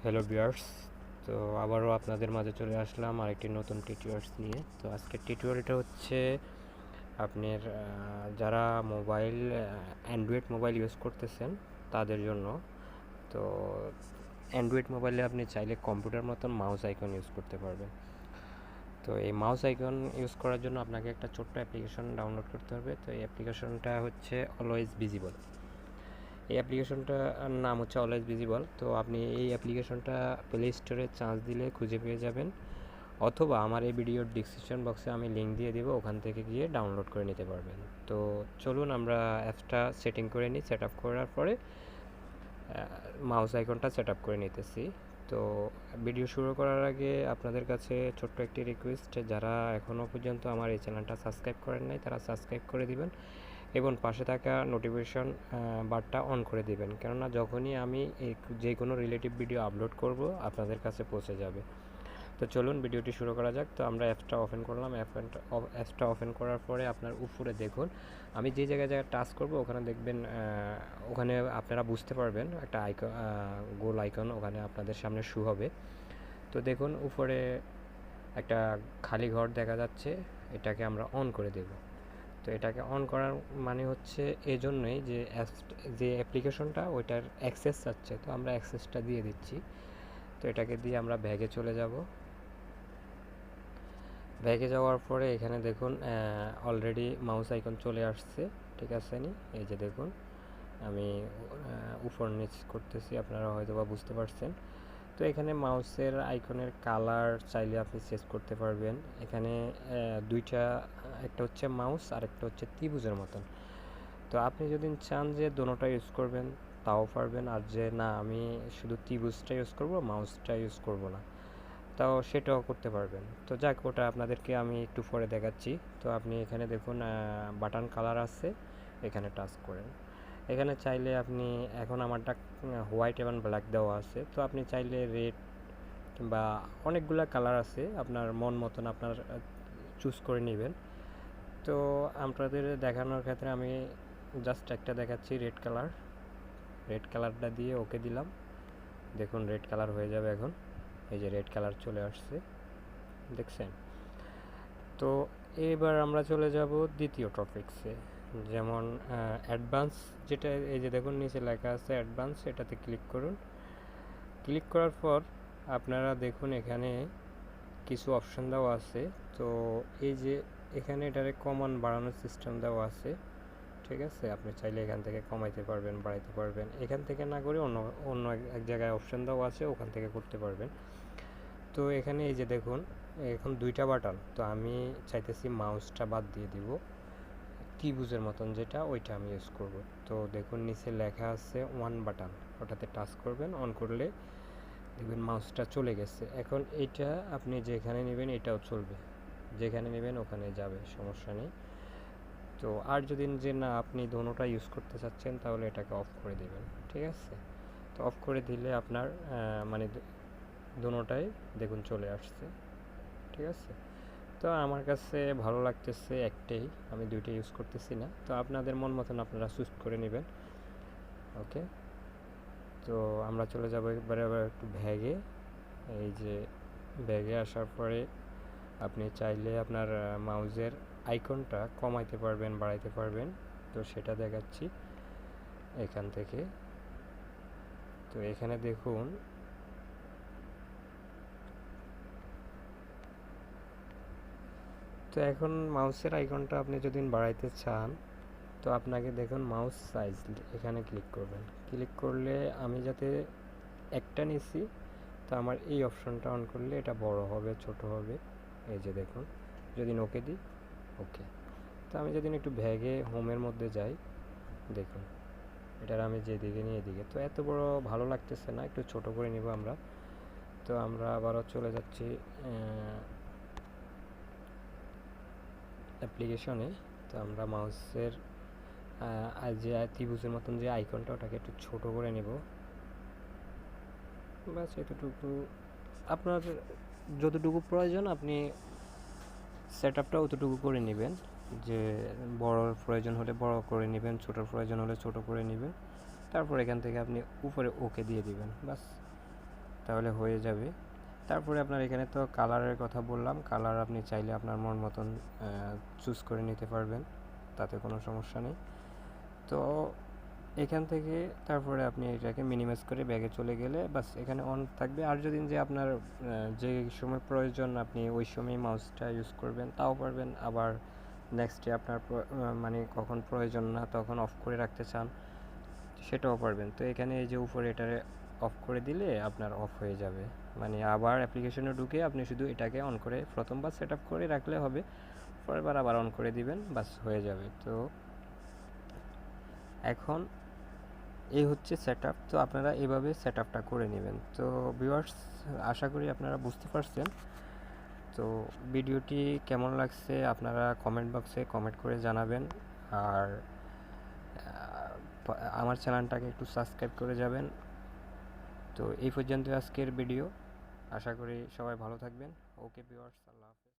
Hello viewers, তো আবারও আপনাদের মাঝে চলে আসলাম আরেকটি নতুন টিউটোরিয়ালস নিয়ে। তো আজকের টিউটোরিয়ালটা হচ্ছে আপনার যারা মোবাইল অ্যান্ড্রয়েড মোবাইল ইউজ করতেছেন তাদের জন্য। তো অ্যান্ড্রয়েড মোবাইলে আপনি চাইলে কম্পিউটার মতন মাউস আইকন ইউজ করতে পারবেন। তো এই মাউস আইকন ইউজ করার জন্য আপনাকে একটা ছোট্ট অ্যাপ্লিকেশন ডাউনলোড করতে হবে। তো এই অ্যাপ্লিকেশনটা হচ্ছে অলওয়েজ ভিজিবল। এই অ্যাপ্লিকেশনটার নাম হচ্ছে অলওয়েজ ভিজিবল। তো আপনি এই অ্যাপ্লিকেশনটা প্লে স্টোরে চার্জ দিলে খুঁজে পেয়ে যাবেন, অথবা আমার এই ভিডিওর ডিসক্রিপশন বক্সে আমি লিঙ্ক দিয়ে দেবো, ওখান থেকে গিয়ে ডাউনলোড করে নিতে পারবেন। তো চলুন আমরা অ্যাপসটা সেটিং করে নিই। সেট আপ করার পরে মাউস আইকনটা সেট আপ করে নিতেছি। তো ভিডিও শুরু করার আগে আপনাদের কাছে ছোট্ট একটি রিকোয়েস্ট, যারা এখনও পর্যন্ত আমার এই চ্যানেলটা সাবস্ক্রাইব করেন নাই তারা সাবস্ক্রাইব করে দিবেন এবং পাশে থাকা নোটিফিকেশন বারটা অন করে দিবেন, কেননা যখনই আমি যে কোনো রিলেটিভ ভিডিও আপলোড করব আপনাদের কাছে পৌঁছে যাবে। তো চলুন ভিডিওটি শুরু করা যাক। তো আমরা অ্যাপসটা ওপেন করলাম। অ্যাপসটা ওপেন করার পরে আপনার উপরে দেখুন, আমি যে জায়গায় টাচ করব ওখানে দেখবেন, ওখানে আপনারা বুঝতে পারবেন একটা আইকন, গোল আইকন ওখানে আপনাদের সামনে শো হবে। তো দেখুন উপরে একটা খালি ঘর দেখা যাচ্ছে, এটাকে আমরা অন করে দেব। তো এটাকে অন করার মানে হচ্ছে এই জন্যই যে যে অ্যাপ্লিকেশনটা ওইটার অ্যাক্সেস চাচ্ছে, তো আমরা অ্যাক্সেসটা দিয়ে দিচ্ছি। তো এটাকে দিয়ে আমরা ব্যাগে চলে যাব। ব্যাগে যাওয়ার পরে এখানে দেখুন অলরেডি মাউস আইকন চলে আসছে, ঠিক আছে নি? এই যে দেখুন আমি উপর নিচ করতেছি, আপনারা হয়তো বা বুঝতে পারছেন। তো এখানে মাউসের আইকনের কালার চাইলে আপনি চেঞ্জ করতে পারবেন। এখানে দুইটা, একটা হচ্ছে মাউস আর একটা হচ্ছে ত্রিভুজের মতন। তো আপনি যদি চান যে দোনোটা ইউজ করবেন তাও পারবেন, আর যে না আমি শুধু ত্রিভুজটা ইউজ করব মাউসটা ইউজ করব না, তাও সেটাও করতে পারবেন। তো যাক, ওটা আপনাদেরকে আমি একটু পরে দেখাচ্ছি। তো আপনি এখানে দেখুন বাটন কালার আছে, এখানে টাচ করেন। এখানে চাইলে আপনি, এখন আমারটা হোয়াইট এবং ব্ল্যাক দেওয়া আছে, তো আপনি চাইলে রেড কিংবা অনেকগুলো কালার আছে, আপনার মন মতন আপনার চুজ করে নেবেন। তো আপনাদের দেখানোর ক্ষেত্রে আমি জাস্ট একটা দেখাচ্ছি, রেড কালার। রেড কালারটা দিয়ে ওকে দিলাম। দেখুন রেড কালার হয়ে যাবে এখন। এই যে রেড কালার চলে আসছে, দেখছেন? তো এবার আমরা চলে যাব দ্বিতীয় টপিকসে, যেমন অ্যাডভান্স, যেটা এই যে দেখুন নিচে লেখা আছে অ্যাডভান্স, এটাতে ক্লিক করুন। ক্লিক করার পর আপনারা দেখুন এখানে কিছু অপশান দেওয়া আছে। তো এই যে এখানে এটারে কমান বাড়ানোর সিস্টেম দেওয়া আছে, ঠিক আছে? আপনি চাইলে এখান থেকে কমাইতে পারবেন, বাড়াইতে পারবেন। এখান থেকে না করে অন্য অন্য এক জায়গায় অপশান দেওয়া আছে, ওখান থেকে করতে পারবেন। তো এখানে এই যে দেখুন এখন দুইটা বাটন, তো আমি চাইতেছি মাউসটা বাদ দিয়ে দিব, ত্রিভুজের মতন যেটা ওইটা আমি ইউজ করব। তো দেখুন নিচে লেখা আছে ওয়ান বাটন, ওটাতে টাচ করবেন, অন করলে দেখবেন মাউসটা চলে গেছে। এখন এইটা আপনি যেখানে নেবেন এটাও চলবে, যেখানে নেবেন ওখানে যাবে, সমস্যা নেই। তো আর যদি যে না আপনি দোনোটা ইউজ করতে চাচ্ছেন তাহলে এটাকে অফ করে দেবেন, ঠিক আছে? তো অফ করে দিলে আপনার মানে দোনোটাই দেখুন চলে আসছে, ঠিক আছে? তো আমার কাছে ভালো লাগতেছে একটাই, আমি দুইটা ইউজ করতেছি না। তো আপনাদের মন মতন আপনারা চুজ করে নেবেন, ওকে? তো আমরা চলে যাব একবারে আবার একটু ব্যাগে। এই যে ব্যাগে আসার পরে আপনি চাইলে আপনার মাউসের আইকনটা কমাইতে পারবেন, বাড়াইতে পারবেন। তো সেটা দেখাচ্ছি এখান থেকে। তো এখানে দেখুন তো এখন মাউসের আইকনটা আপনি যদি বাড়াইতে চান, তো আপনাকে দেখুন মাউস সাইজ এখানে ক্লিক করবেন। ক্লিক করলে আমি যাতে একটা নিছি, তো আমার এই অপশনটা অন করলে এটা বড় হবে, ছোট হবে। এই যে দেখুন, যদি ওকে দিই, ওকে। তো আমি যদি একটু ভ্যাগে হোমের মধ্যে যাই, দেখুন এটার আমি যেদিকে নিয়ে এদিকে, তো এত বড় ভালো লাগতেছে না, একটু ছোট করে নিব আমরা। তো আমরা আবারও চলে যাচ্ছি অ্যাপ্লিকেশনে। তো আমরা মাউসের যে ত্রিভুজের মতন যে আইকনটা ওটাকে একটু ছোট করে নেব, বাস এতটুকু। আপনার যতটুকু প্রয়োজন আপনি সেট আপটা অতটুকু করে নেবেন, যে বড় প্রয়োজন হলে বড় করে নেবেন, ছোটোর প্রয়োজন হলে ছোট করে নেবেন। তারপর এখান থেকে আপনি উপরে ওকে দিয়ে দিবেন, বাস। তাহলে হয়ে যাবে। তারপরে আপনার এখানে তো কালারের কথা বললাম, কালার আপনি চাইলে আপনার মন মতন চুজ করে নিতে পারবেন, তাতে কোনো সমস্যা নেই। তো এখান থেকে তারপরে আপনি এটাকে মিনিমাইজ করে ব্যাগে চলে গেলে বাস এখানে অন থাকবে। আর যদি যে আপনার যে সময় প্রয়োজন আপনি ওই সময় মাউসটা ইউজ করবেন তাও পারবেন, আবার নেক্সট ডে আপনার মানে কখন প্রয়োজন না তখন অফ করে রাখতে চান সেটাও পারবেন। তো এখানে এই যে উপরে এটারে অফ করে দিলে আপনার অফ হয়ে যাবে, মানে আবার অ্যাপ্লিকেশনে ঢুকে আপনি শুধু এটাকে অন করে প্রথমবার সেট আপ করে রাখলে হবে, পরেরবার আবার অন করে দিবেন, বাস হয়ে যাবে। তো এখন এই হচ্ছে সেট আপ। তো আপনারা এভাবে সেট আপটা করে নেবেন। তো ভিউয়ার্স, আশা করি আপনারা বুঝতে পারছেন। তো ভিডিওটি কেমন লাগছে আপনারা কমেন্ট বক্সে কমেন্ট করে জানাবেন, আর আমার চ্যানেলটাকে একটু সাবস্ক্রাইব করে যাবেন। তো এই পর্যন্ত আজকের ভিডিও, আশা করি সবাই ভালো থাকবেন। ওকে ভিউয়ার্স, আল্লাহ হাফেজ।